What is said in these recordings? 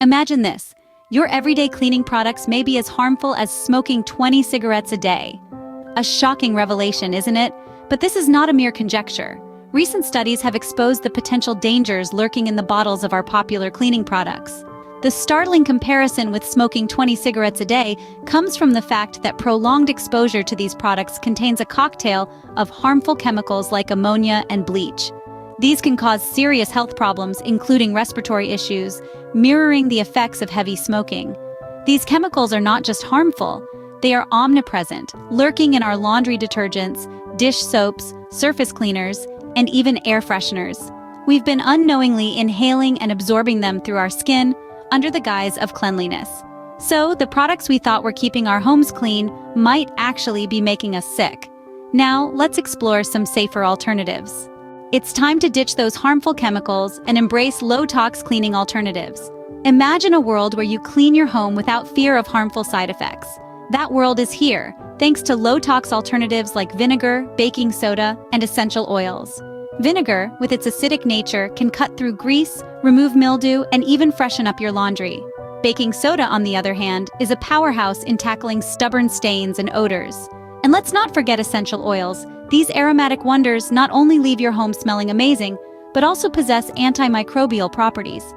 Imagine this. Your everyday cleaning products may be as harmful as smoking 20 cigarettes a day. A shocking revelation, isn't it? But this is not a mere conjecture. Recent studies have exposed the potential dangers lurking in the bottles of our popular cleaning products. The startling comparison with smoking 20 cigarettes a day comes from the fact that prolonged exposure to these products contains a cocktail of harmful chemicals like ammonia and bleach. These can cause serious health problems, including respiratory issues, mirroring the effects of heavy smoking. These chemicals are not just harmful, they are omnipresent, lurking in our laundry detergents, dish soaps, surface cleaners, and even air fresheners. We've been unknowingly inhaling and absorbing them through our skin under the guise of cleanliness. So, the products we thought were keeping our homes clean might actually be making us sick. Now, let's explore some safer alternatives. It's time to ditch those harmful chemicals and embrace low-tox cleaning alternatives. Imagine a world where you clean your home without fear of harmful side effects. That world is here, thanks to low-tox alternatives like vinegar, baking soda, and essential oils. Vinegar, with its acidic nature, can cut through grease, remove mildew, and even freshen up your laundry. Baking soda, on the other hand, is a powerhouse in tackling stubborn stains and odors. And let's not forget essential oils. These aromatic wonders not only leave your home smelling amazing, but also possess antimicrobial properties.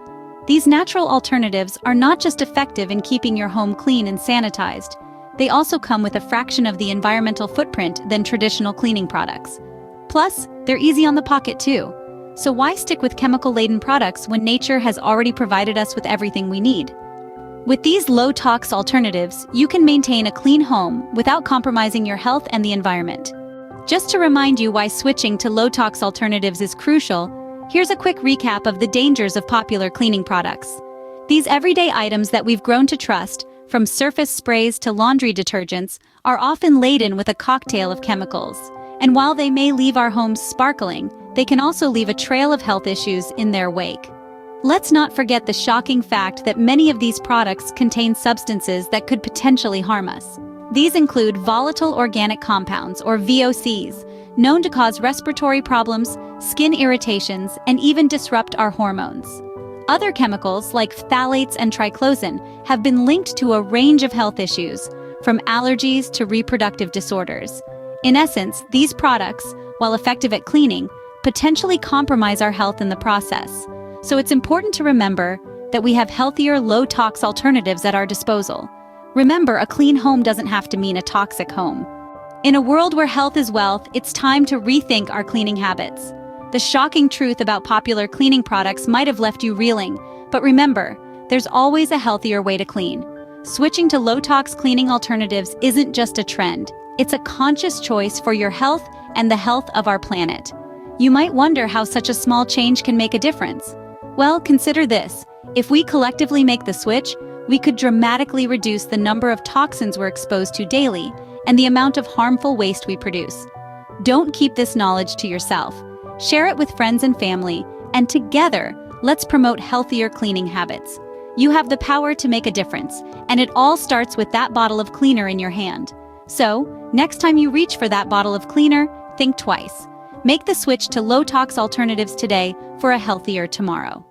These natural alternatives are not just effective in keeping your home clean and sanitized, they also come with a fraction of the environmental footprint than traditional cleaning products. Plus, they're easy on the pocket too. So why stick with chemical-laden products when nature has already provided us with everything we need? With these low-tox alternatives, you can maintain a clean home without compromising your health and the environment. Just to remind you why switching to low-tox alternatives is crucial, here's a quick recap of the dangers of popular cleaning products. These everyday items that we've grown to trust, from surface sprays to laundry detergents, are often laden with a cocktail of chemicals. And while they may leave our homes sparkling, they can also leave a trail of health issues in their wake. Let's not forget the shocking fact that many of these products contain substances that could potentially harm us. These include volatile organic compounds, or VOCs, known to cause respiratory problems, skin irritations, and even disrupt our hormones. Other chemicals, like phthalates and triclosan, have been linked to a range of health issues, from allergies to reproductive disorders. In essence, these products, while effective at cleaning, potentially compromise our health in the process. So it's important to remember that we have healthier, low-tox alternatives at our disposal. Remember, a clean home doesn't have to mean a toxic home. In a world where health is wealth, it's time to rethink our cleaning habits. The shocking truth about popular cleaning products might have left you reeling, but remember, there's always a healthier way to clean. Switching to low-tox cleaning alternatives isn't just a trend, it's a conscious choice for your health and the health of our planet. You might wonder how such a small change can make a difference. Well, consider this. If we collectively make the switch, we could dramatically reduce the number of toxins we're exposed to daily and the amount of harmful waste we produce. Don't keep this knowledge to yourself. Share it with friends and family, and together, let's promote healthier cleaning habits. You have the power to make a difference, and it all starts with that bottle of cleaner in your hand. So, next time you reach for that bottle of cleaner, think twice. Make the switch to low-tox alternatives today for a healthier tomorrow.